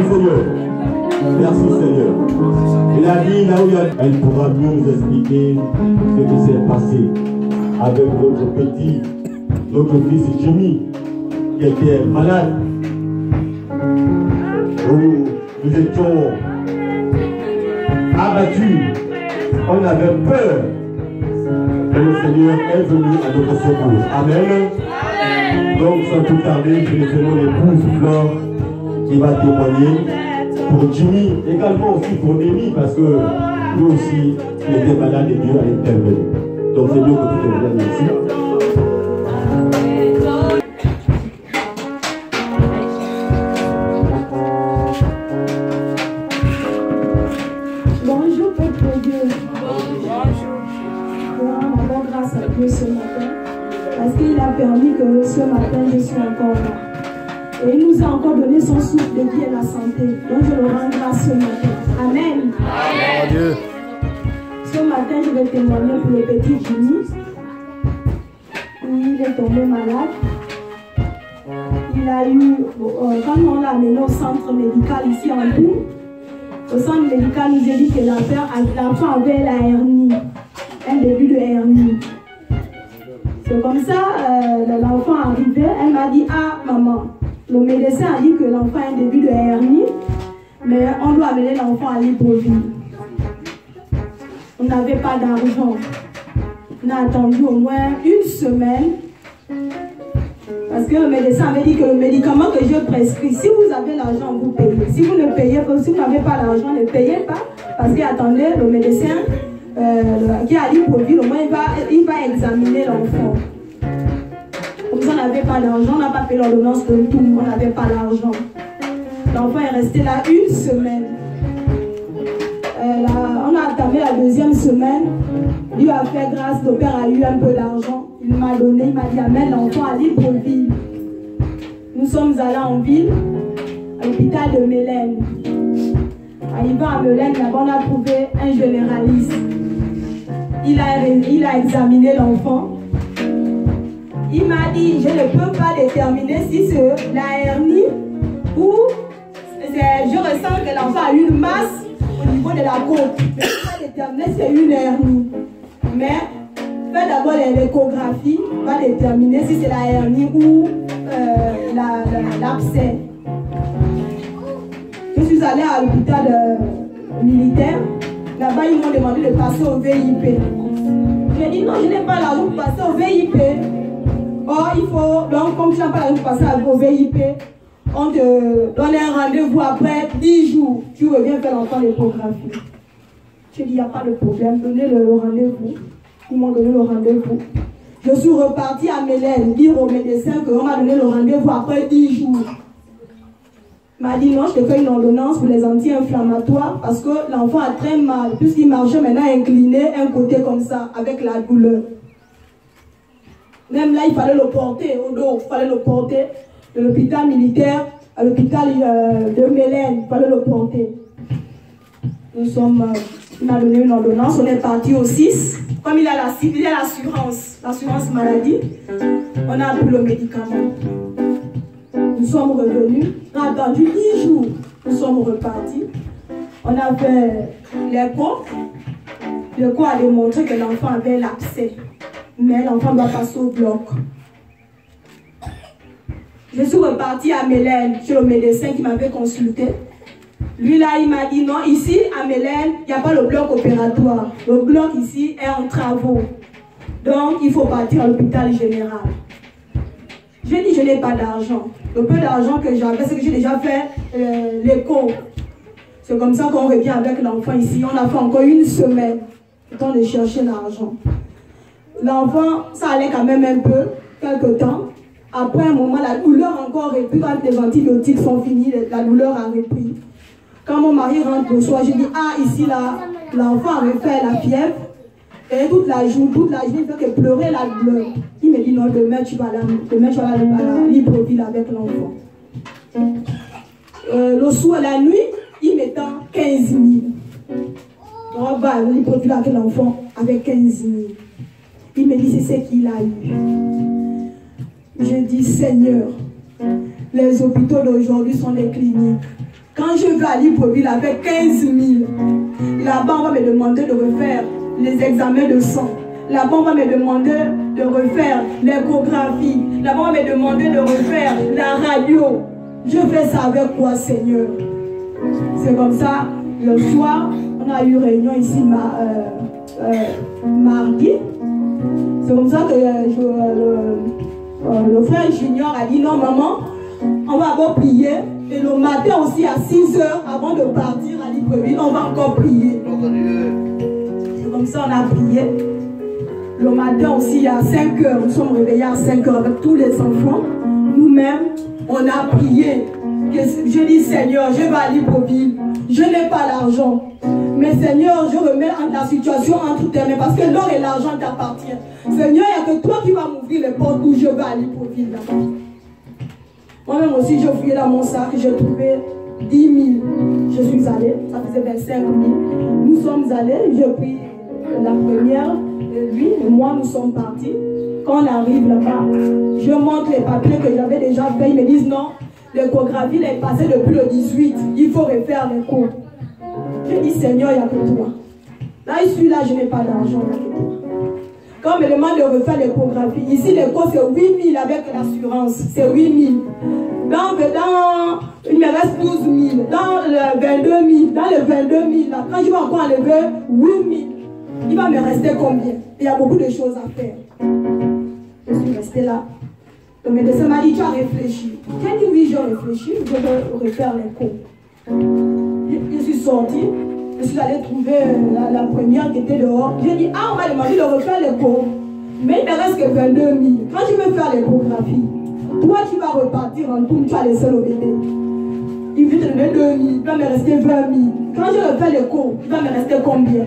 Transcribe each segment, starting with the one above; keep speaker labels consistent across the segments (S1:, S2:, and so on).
S1: Seigneur. Merci Seigneur. Il a dit là où elle pourra mieux nous expliquer ce qui s'est passé avec notre fils Jimmy, qui était malade. Nous étions abattus. On avait peur. Et le Seigneur est venu à notre secours. Amen. Donc sans tout tarder, je vais donner l'épouse Flore qui va témoigner pour Jimmy, également aussi pour Némi, parce que lui aussi, il était malade et Dieu a intervenu. Donc c'est Dieu que tu te viennes ici.
S2: Bonjour, Père Dieu. Bonjour. D'abord, grâce à Dieu ce matin, parce qu'il a permis que ce matin je sois encore là. Et il nous a encore donné son souffle de vie et la santé. Donc je le rends grâce ce matin. Amen. Amen. Ce matin, je vais témoigner pour le petit Jimmy. Il est tombé malade. Il a eu, quand on l'a amené au centre médical ici en Bourg, au centre médical nous a dit que l'enfant avait la hernie, un début de hernie. C'est comme ça, l'enfant arrivait, elle m'a dit, ah maman, le médecin a dit que l'enfant a un début de hernie, mais on doit amener l'enfant à Libreville. On n'avait pas d'argent. On a attendu au moins une semaine. Parce que le médecin avait dit que le médicament que je prescris, si vous avez l'argent, vous payez. Si vous ne payez pas, si vous n'avez pas l'argent, ne payez pas. Parce qu'attendez, le médecin qui a dit pour vivre, au moins il va examiner l'enfant. Comme ça, on n'avait pas d'argent, on n'a pas payé l'ordonnance de tout, on n'avait pas l'argent. L'enfant est resté là une semaine. On a attendu la deuxième semaine. Dieu a fait grâce, le père a eu un peu d'argent. Il m'a donné, il m'a dit amène l'enfant à Libreville. Nous sommes allés en ville, à l'hôpital de Mélène. Arrivant à Mélène, là-bas on a trouvé un généraliste. Il a examiné l'enfant. Il m'a dit, je ne peux pas déterminer si c'est la hernie ou je ressens que l'enfant a une masse au niveau de la côte. Mais je ne peux pas déterminer si c'est une hernie. Mais faites d'abord l'échographie, va déterminer si c'est la hernie ou l'abcès. Je suis allée à l'hôpital militaire. Là-bas, ils m'ont demandé de passer au VIP. J'ai dit non, je n'ai pas l'argent pour passer au VIP. Or, il faut, donc, comme tu n'as pas l'argent pour passer au VIP, on te donne un rendez-vous après 10 jours. Tu reviens faire l'enfant l'échographie. J'ai dit, il n'y a pas de problème, donnez le rendez-vous. Ils m'ont donné le rendez-vous. Je suis repartie à Mélène dire au médecin qu'on m'a donné le rendez-vous après 10 jours. Il m'a dit non, je te fais une ordonnance pour les anti-inflammatoires parce que l'enfant a très mal. Puisqu'il marchait maintenant incliné un côté comme ça, avec la douleur. Même là, il fallait le porter au dos, il fallait le porter de l'hôpital militaire à l'hôpital de Mélène, il fallait le porter. Nous sommes, il m'a donné une ordonnance, on est parti au 6. Comme il a l'assurance maladie, on a pris le médicament. Nous sommes revenus, on a attendu 10 jours, nous sommes repartis. On a fait l'écho. L'écho a démontré que l'enfant avait l'abcès, mais l'enfant doit passer au bloc. Je suis repartie à Mélène, chez le médecin qui m'avait consulté. Lui là, il m'a dit non, ici à Mélène, il n'y a pas le bloc opératoire. Le bloc ici est en travaux. Donc il faut partir à l'hôpital général. J'ai dit je n'ai pas d'argent. Le peu d'argent que j'avais, c'est que j'ai déjà fait l'écho. C'est comme ça qu'on revient avec l'enfant ici. On a fait encore une semaine. Le temps de chercher l'argent. L'enfant, ça allait quand même un peu, quelques temps. Après un moment, la douleur encore repris. Quand les antibiotiques sont finis, la douleur a repris. Quand mon mari rentre le soir, je dis, ah, ici, là, l'enfant avait fait la fièvre. Et toute la journée, il fait que pleurer la douleur. Il me dit, non, demain, tu vas aller à Libreville avec l'enfant. Le soir, la nuit, il m'étend 15 000. On va à Libreville avec l'enfant avec 15 000. Il me dit, c'est ce qu'il a eu. Je dis, Seigneur, les hôpitaux d'aujourd'hui sont des cliniques. Quand je vais à Libreville avec 15 000, là-bas on va me demander de refaire les examens de sang. Là-bas on va me demander de refaire l'échographie. Là-bas on va me demander de refaire la radio. Je fais ça avec quoi, Seigneur? C'est comme ça, le soir, on a eu réunion ici mardi. C'est comme ça que le frère Junior a dit non maman, on va encore prier. Et le matin aussi à 6 h avant de partir à Libreville, on va encore prier. C'est comme ça on a prié. Le matin aussi à 5 h, nous sommes réveillés à 5 h avec tous les enfants. Nous-mêmes, on a prié. Je dis Seigneur, je vais à Libreville. Je n'ai pas l'argent. Mais Seigneur, je remets la situation entre tes mains parce que l'or et l'argent t'appartiennent. Seigneur, il n'y a que toi qui vas m'ouvrir les portes où je vais à Libreville. Moi-même aussi, j'ai fouillé dans mon sac, j'ai trouvé 10 000. Je suis allée, ça faisait 25 000. Nous sommes allés, j'ai pris la première, et lui et moi, nous sommes partis. Quand on arrive là-bas, je montre les papiers que j'avais déjà fait. Ils me disent non, l'échographie est passée depuis le 18. Il faut refaire l'écho. Je dis Seigneur, il n'y a que toi. Là, je suis là, je n'ai pas d'argent, il n'y a que toi. Quand on me demande de refaire l'échographie, ici l'écho c'est 8 000 avec l'assurance. C'est 8 000. Il me reste 12 000. Dans le 22 000, dans le 22 000, là, quand je vais encore enlever 8 000, il va me rester combien? Il y a beaucoup de choses à faire. Je suis restée là. Le médecin m'a dit, tu as réfléchi. J'ai dit oui, j'ai réfléchi, je vais refaire l'écho. Je suis sortie, je suis allée trouver la première qui était dehors. J'ai dit, ah, on m'a demandé de refaire l'écho. Mais il ne reste que 22 000. Quand je vais faire l'échographie, toi tu vas repartir en tout, tu vas laisser le bébé. Il veut te donner 2 000, il va me rester 20 000. Quand je refais l'écho, il va me rester combien?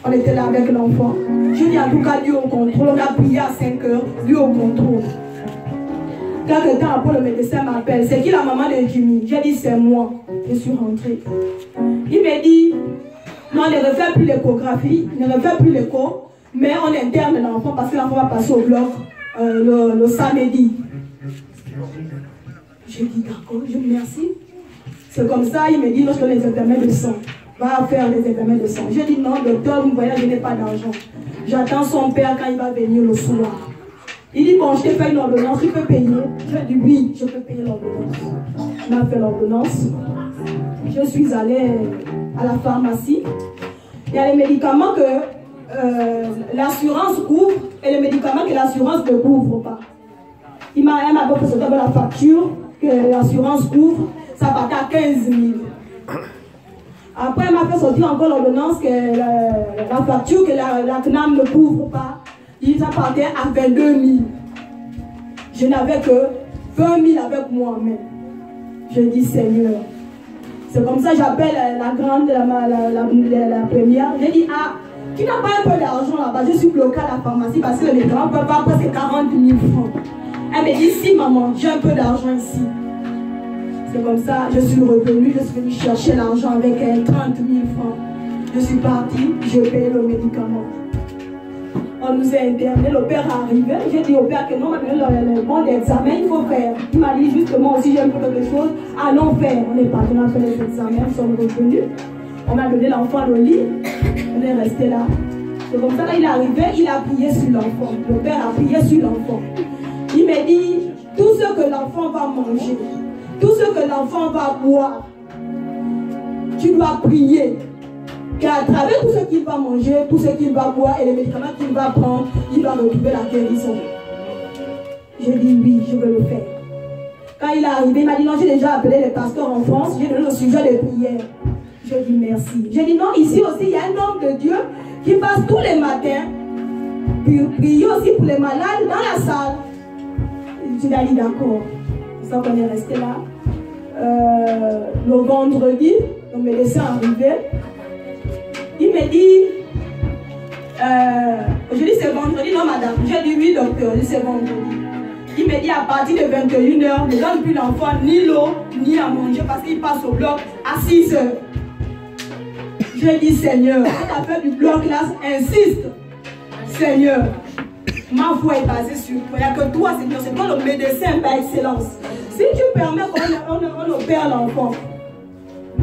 S2: On était là avec l'enfant. Je dis en tout cas, Dieu au contrôle. On a prié à 5 h, Dieu au contrôle. Quelques temps après, le médecin m'appelle. C'est qui la maman de Jimmy? J'ai dit, c'est moi. Je suis rentrée. Il m'a dit, non, on ne refait plus l'échographie, on ne refait plus l'écho, mais on interne l'enfant parce que l'enfant va passer au bloc le samedi. J'ai dit, d'accord, je vous remercie. C'est comme ça, il me dit, lorsque les examens de sang, va faire les examens de sang. J'ai dit, non, docteur, vous voyez, je n'ai pas d'argent. J'attends son père quand il va venir le soir. Il dit, bon, je t'ai fait une ordonnance, tu peux payer? J'ai dit, oui, je peux payer l'ordonnance. On a fait l'ordonnance. Je suis allée à la pharmacie. Il y a les médicaments que l'assurance couvre et les médicaments que l'assurance ne couvre pas. Elle m'a présenté la facture que l'assurance couvre, ça partait à 15 000. Après, elle m'a fait sortir encore l'ordonnance que la facture que la CNAM ne couvre pas. Ça partait à 22 000. Je n'avais que 20 000 avec moi-même. Je dis Seigneur. C'est comme ça que j'appelle la grande, la première. Je dis, ah, tu n'as pas un peu d'argent là-bas? Je suis bloquée à la pharmacie parce que les médicaments peuvent pas presque 40 000 francs. Elle me dit, si maman, j'ai un peu d'argent ici. C'est comme ça, je suis revenue, je suis venue chercher l'argent avec 30 000 francs. Je suis partie, je paye le médicament. On nous a internés, le père est arrivé. J'ai dit au père que non, maintenant le bon d'examen, il faut faire. Il m'a dit justement aussi, j'ai un peu quelque chose, allons faire. On est parti, on a fait les examens, nous sommes revenus. On m'a donné l'enfant au lit, on est resté là. C'est comme ça, là, il est arrivé, il a prié sur l'enfant. Le père a prié sur l'enfant. Il m'a dit, tout ce que l'enfant va manger, tout ce que l'enfant va boire, tu dois prier. Qu'à travers tout ce qu'il va manger, tout ce qu'il va boire et les médicaments qu'il va prendre, il va retrouver la guérison. J'ai dit oui, je veux le faire. Quand il est arrivé, il m'a dit non, j'ai déjà appelé les pasteurs en France, j'ai donné le sujet de prière. J'ai dit merci. J'ai dit non, ici aussi, il y a un homme de Dieu qui passe tous les matins, puis prier aussi pour les malades dans la salle. Je lui ai dit d'accord. C'est ça qu'on est resté là. Le vendredi, le médecin est arrivé. Il me dit, je dis c'est vendredi, non madame. J'ai dit oui docteur, je dis c'est vendredi. Il me dit à partir de 21 h, ne donne plus l'enfant ni l'eau, ni à manger parce qu'il passe au bloc à 6 h. Je dis Seigneur, cette affaire du bloc là insiste. Seigneur, ma foi est basée sur toi. Il n'y a que toi Seigneur, c'est toi le médecin par excellence. Si tu permets qu'on opère l'enfant,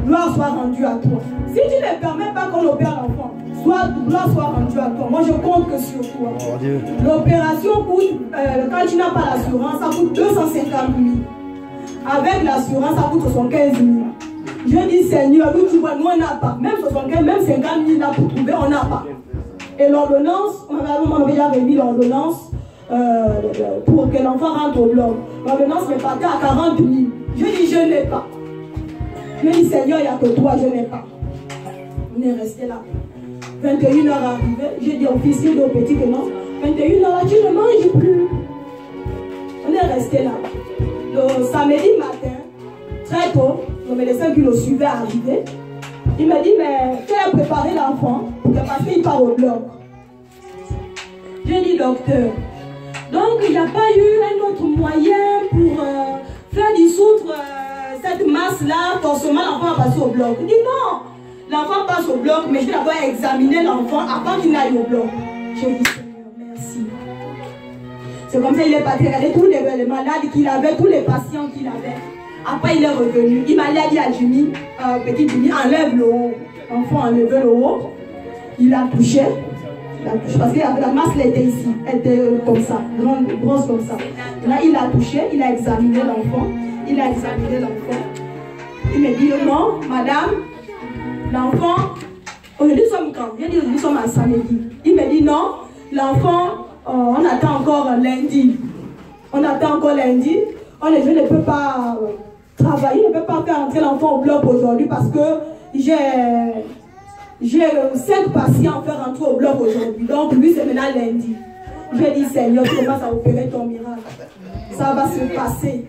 S2: gloire soit rendue à toi. Si tu ne permets pas qu'on opère l'enfant, gloire soit rendue à toi. Moi, je compte que sur toi. L'opération coûte, quand tu n'as pas l'assurance, ça coûte 250 000. Avec l'assurance, ça coûte 75 000. Je dis, Seigneur, nous, tu vois, nous, on n'a pas. Même 75, même 50 000 là pour trouver, on n'a pas. Et l'ordonnance, on avait déjà remis l'ordonnance pour que l'enfant rentre au bloc. L'ordonnance me partait à 40 000. Je dis, je n'ai pas. Je dis, Seigneur, il n'y a que toi, je n'ai pas. On est resté là. 21h arrivé, j'ai dit officier de petit que non. 21h là, tu ne manges plus. On est resté là. Le samedi matin, très tôt, le médecin qui le suivait arrivé. Il m'a dit, mais tu as préparé l'enfant parce qu'il part au bloc. J'ai dit, docteur, donc il n'y a pas eu un autre moyen pour faire dissoudre cette masse-là, forcément l'enfant va passer au bloc. Il dit non, l'enfant passe au bloc, mais je vais d'abord examiner l'enfant avant qu'il n'aille au bloc. J'ai dit, Seigneur, merci. C'est comme ça qu'il est parti regarder tous les malades qu'il avait, tous les patients qu'il avait. Après, il est revenu. Il m'a dit à Jimmy, petit Jimmy, enlève le haut. L'enfant a enlevé le haut. Il a touché. Parce que la masse elle était ici. Elle était comme ça, grande, grosse comme ça. Là, il a touché, il a examiné l'enfant. Il a examiné l'enfant. Il me dit, non, madame, l'enfant, aujourd'hui nous sommes quand? Il dit, nous sommes à samedi. Il me dit, non, l'enfant, on attend encore lundi. On attend encore lundi. Je ne peux pas travailler, je ne peux pas faire entrer l'enfant au bloc aujourd'hui parce que j'ai 5 patients à faire entrer au bloc aujourd'hui. Donc lui, c'est maintenant lundi. J'ai dit, Seigneur, tu commences à opérer ton miracle. Ça va se passer.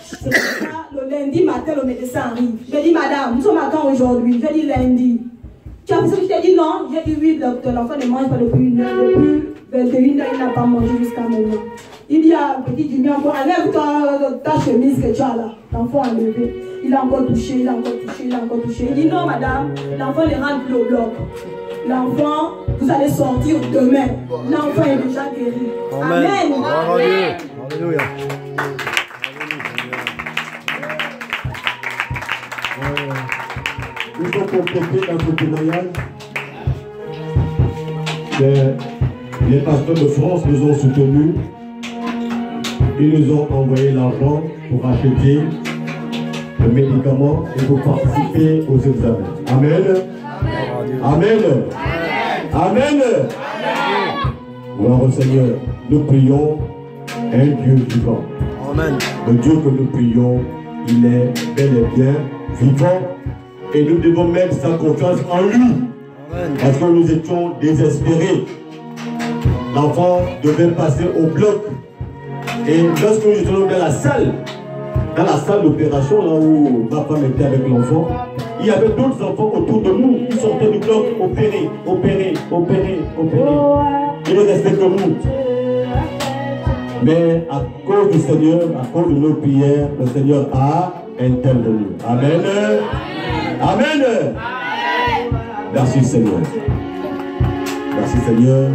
S2: C'est pour ça, le lundi matin, le médecin arrive. J'ai dit, madame, nous sommes à quand aujourd'hui? J'ai dit lundi. Tu as fait ce que je t'ai dit? Non. J'ai dit oui, docteur, l'enfant ne mange pas depuis 1 heure. Depuis 21 heures, il n'a pas mangé jusqu'à maintenant. Il dit à petit Jimmy encore, enlève ta chemise que tu as là. L'enfant a levé. Il a encore touché, il a encore touché, il a encore touché. Il dit non madame, l'enfant ne rentre plus au bloc. L'enfant, vous allez sortir demain. L'enfant est déjà guéri. Amen. Amen. Alléluia.
S1: Nous allons compléter notre témoignage. Les pasteurs de France nous ont soutenus. Ils nous ont envoyé l'argent pour acheter le médicament et pour participer aux examens. Amen. Amen. Amen. Gloire au Seigneur. Nous prions un Dieu vivant. Amen. Le Dieu que nous prions, il est bel et bien vivant. Et nous devons mettre sa confiance en lui. Amen. Parce que nous étions désespérés. L'enfant devait passer au bloc. Et lorsque nous étions dans la salle d'opération, là où ma femme était avec l'enfant, il y avait d'autres enfants autour de nous. Ils sortaient du bloc, opérés. Il ne restait que nous. Mais à cause du Seigneur, à cause de nos prières, le Seigneur a intervenu. Amen. Amen. Merci Seigneur. Merci Seigneur.